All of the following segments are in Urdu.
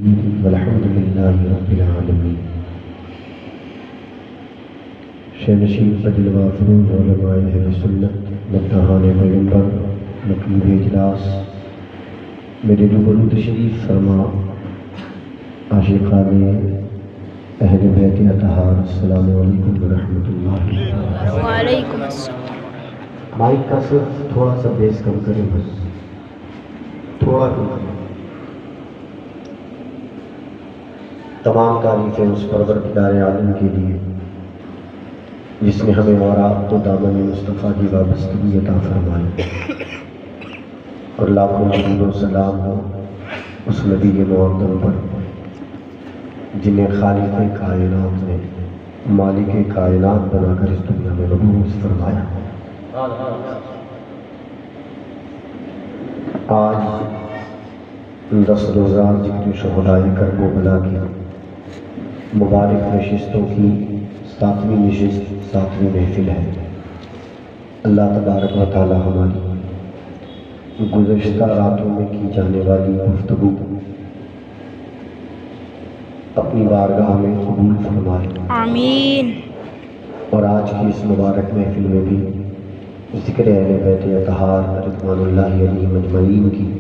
والحمد للہ رب العالمین۔ شہنشین فضل و فروغ علماء اہل سنت، مداحان پیغمبر، نقیب اجلاس، میرے روبرو تشریف فرما عاشقان اہل بیت اطہار، السلام علیکم ورحمۃ اللہ۔ وعلیکم السلام۔ مائک کا صرف تھوڑا سا بیس کم کریں، بس تھوڑا کم کریں۔ تمام تعریفیں اس پروردگار عالم کے لیے جس نے ہمیں اور آپ کو دامن مصطفیٰ کی وابستگی عطا فرمائی، اور لاکھوں درود و سلام ہو اس نبی معظم پر جنہیں خالق کائنات نے مالک کائنات بنا کر اس دنیا میں مبعوث فرمایا۔ آج 10 روزہ ذکر شہدائے کرب و بلا کی مبارک نشستوں کی 7ویں نشست، 7ویں محفل ہے۔ اللہ تبارک و تعالی ہماری گزشتہ راتوں میں کی جانے والی گفتگو اپنی بارگاہ میں قبول فرمائے، آمین۔ اور آج کی اس مبارک محفل میں بھی ذکر اہل بیت اطہار رضوان اللہ علیہم اجمعین کی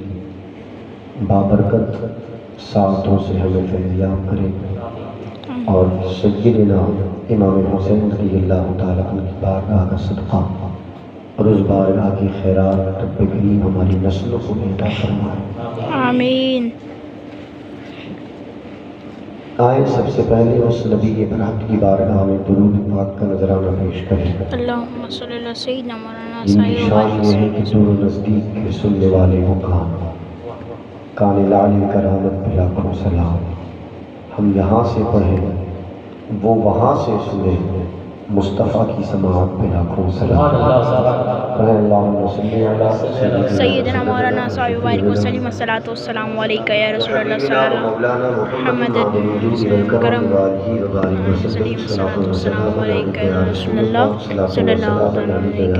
بابرکت ساعتوں سے ہمیں فیضیاب کرے، اور سیدنا امام حسین رضی اللہ تعالیٰ عنہ کی بارگاہ کا صدقہ اور اس بارگاہ کی خیرات رب کریم ہماری نسلوں کو عطا فرمائے، آمین۔ آئے سب سے پہلے اس نبی برحق کی بارگاہ میں درود پاک کا نذرانہ پیش کریں۔ اللہم صلی اللہ سیدنا مولانا جن کی شان یہ ہے کہ دور و نزدیک کے سننے والے کو کان لعلی کرامت پہ لاکھوں سلام۔ ہم یہاں سے پڑھیں وہ وہاں سے سنیں، مصطفیٰ کی سماعت پہ لاکھوں سلام۔ اللہم صلی علی سیدنا مولانا صلی اللہ علیہ وسلم، الصلاۃ والسلام علیکہ یا رسول اللہ صلی اللہ مولانا محمد کرم الصلاۃ والسلام علیکہ یا رسول اللہ صلی اللہ علیہ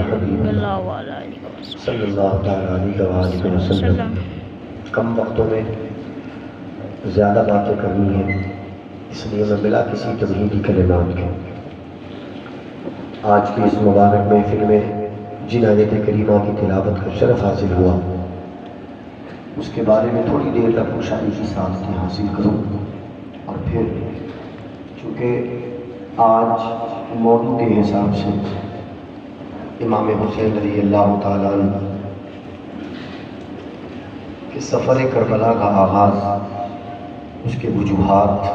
صلی اللہ تعالیٰ علیہ وسلم۔ کم وقتوں میں زیادہ باتیں کرنی ہیں، اس لیے میں بلا کسی تمہیدی کلمات کے آج کی اس مبارک محفل میں جن آیت کریمہ کی تلاوت کا شرف حاصل ہوا اس کے بارے میں تھوڑی دیر تک مشاہدے کی سعادتیں حاصل کروں، اور پھر چونکہ آج موضوع کے حساب سے امام حسین رضی اللہ تعالیٰ عنہ کہ سفر کربلا کا آغاز، اس کے وجوہات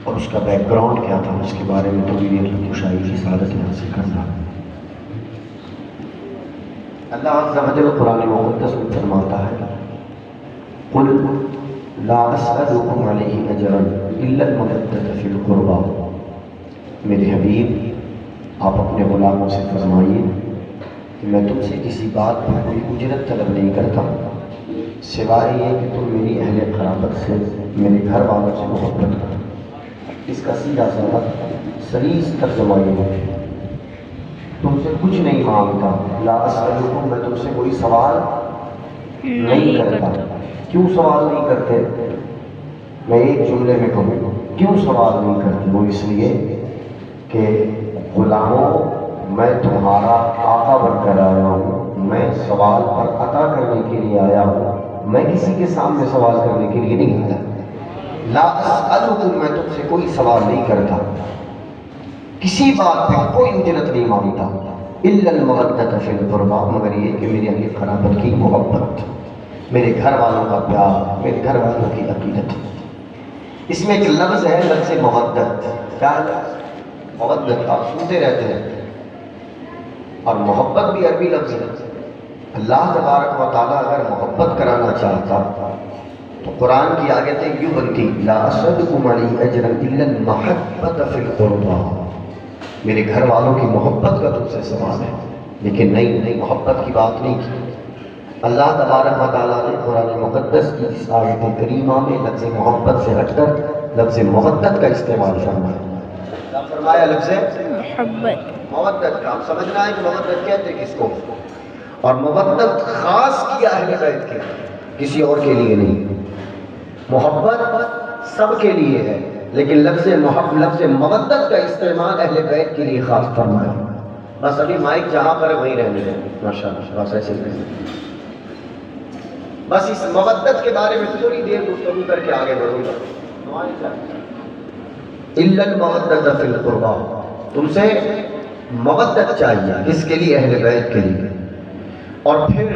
اور اس کا بیک گراؤنڈ کیا تھا، اس کے بارے میں تھوڑی دیر تک مشاہدے کی سعادت حاصل کرنا۔ اللہ عز و جل قرآن مقدس میں فرماتا ہے قل لا اسألکم علیہ اجرا الا المودۃ فی القربی۔ میرے حبیب آپ اپنے غلاموں سے فرمائیے کہ میں تم سے کسی بات پر کوئی اجرت طلب نہیں کرتا سوائے یہ کہ تم میری اہل قرابت سے، میرے گھر والوں سے محبت کرو۔ اس کا سیدھا سا سریح ترجمہ یہ ہے تم سے کچھ نہیں مانگتا، لا اسألکم، میں تم سے کوئی سوال نہیں کرتا۔ کیوں سوال نہیں کرتے؟ میں ایک جملے میں کہوں کیوں سوال نہیں کرتے، وہ اس لیے کہ غلاموں میں تمہارا آقا بن کر آیا ہوں، میں سوال پر عطا کرنے کے لیے آیا ہوں، میں کسی کے سامنے سوال کرنے کے لیے نہیں آیا۔ لا اسألکم، میں تم سے کوئی سوال نہیں کرتا، کسی بات پہ کوئی اجرت نہیں مانگتا، الا المودۃ فی القربی، مگر یہ کہ میری اہل قرابت کی محبت، میرے گھر والوں کا پیار، میرے گھر والوں کی عقیدت۔ اس میں ایک لفظ ہے، لفظ مودت۔ کیا ہے؟ مودت آپ سنتے رہتے ہیں، اور محبت بھی عربی لفظ ہے۔ اللہ تبارک و تعالیٰ اگر محبت کرانا چاہتا تو قرآن کی آیتیں یوں بنتی لا اسألکم علیہ اجرا الا المحبۃ فی القربی، میرے گھر والوں کی محبت کا تم سے سوال ہے، لیکن نہیں، محبت کی بات نہیں کی۔ اللہ تبارک و تعالیٰ نے قرآن مقدس کی اس آیت کریمہ میں لفظ محبت سے ہٹ کر لفظ مودت کا استعمال فرمایا۔ کیا فرمایا؟ لفظ محبت، مودت کا۔ آپ سمجھنا ہے کہ مودت کہتے کس کو، اور مودت خاص کیا اہل بیت کے، کسی اور کے لیے نہیں۔ محبت سب کے لیے ہے، لیکن لفظ مودت کا استعمال اہل بیت کے لیے خاص فرمایا۔ بس ابھی مائک جہاں پر وہیں رہنے دیں، ماشاءاللہ، بس ایسے کریں۔ بس اس مودت کے بارے میں تھوڑی دیر گفتگو کر کے آگے بڑھوں گا۔ الا المودۃ فی القربى، تم سے مودت چاہیے، کس کے لیے؟ اہل بیت کے لیے۔ اور پھر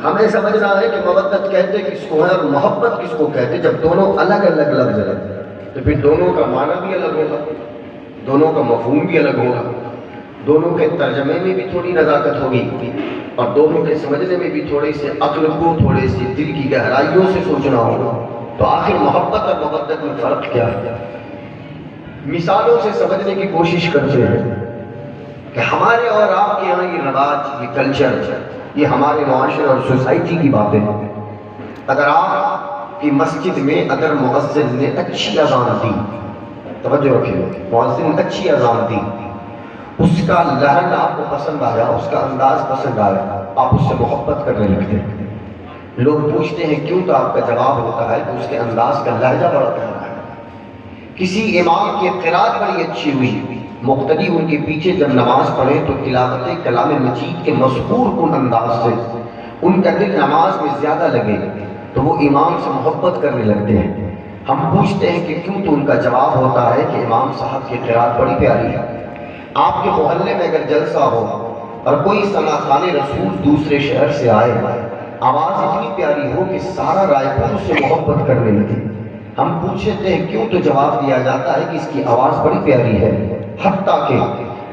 ہمیں سمجھنا ہے کہ مودت کہتے کس کو ہے اور محبت کس کو کہتے۔ جب دونوں الگ الگ لفظ ہیں تو پھر دونوں کا معنی بھی الگ ہوگا، دونوں کا مفہوم بھی الگ ہوگا، دونوں کے ترجمے میں بھی تھوڑی نزاکت ہوگی، اور دونوں کے سمجھنے میں بھی تھوڑی سی عقل کو، تھوڑے سی دل کی گہرائیوں سے سوچنا ہوگا۔ تو آخر محبت اور مودت میں فرق کیا ہے؟ مثالوں سے سمجھنے کی کوشش کرتے ہیں کہ ہمارے اور آپ کے یہاں یہ رواج، یہ کلچر، یہ ہمارے معاشرے اور سوسائٹی کی باتیں ہیں۔ اگر آپ کی مسجد میں اگر مؤذن نے اچھی اذان دی، توجہ رکھیے، مؤذن نے اچھی اذان دی، اس کا لہن آپ کو پسند آیا، اس کا انداز پسند آیا، آپ اس سے محبت کرنے لگتے ہیں۔ لوگ پوچھتے ہیں کیوں، تو آپ کا جواب ہوتا ہے کہ اس کے انداز کا لہجہ بڑا پیارا ہے۔ کسی امام کی قرات بڑی اچھی ہوئی، مقتدی ان کے پیچھے جب نماز پڑھے تو تلاوت کلام مجید کے مسحور کن انداز سے ان کا دل نماز میں زیادہ لگے تو وہ امام سے محبت کرنے لگتے ہیں۔ ہم پوچھتے ہیں کہ کیوں، تو ان کا جواب ہوتا ہے کہ امام صاحب کی قرات بڑی پیاری ہے۔ آپ کے محلے میں اگر جلسہ ہو اور کوئی ثناخان رسول دوسرے شہر سے آئے، آواز اتنی پیاری ہو کہ سارا رائے پور اس سے محبت کرنے لگے، ہم پوچھتے ہیں کیوں، تو جواب دیا جاتا ہے کہ اس کی آواز بڑی پیاری ہے۔ حتیٰ کہ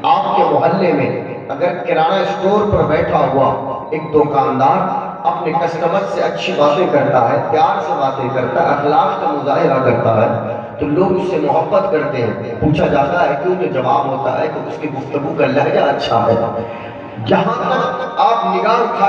آپ کے محلے میں اگر کرانہ اسٹور پر بیٹھا ہوا ایک دکاندار اپنے کسٹمر سے اچھی باتیں کرتا ہے، پیار سے باتیں کرتا ہے، اخلاق کا مظاہرہ کرتا ہے، تو لوگ اس سے محبت کرتے ہیں۔ پوچھا جاتا ہے کیوں، تو جواب ہوتا ہے کہ اس کی گفتگو کا لہجہ اچھا ہے۔ جہاں تک آپ نگاہ اٹھا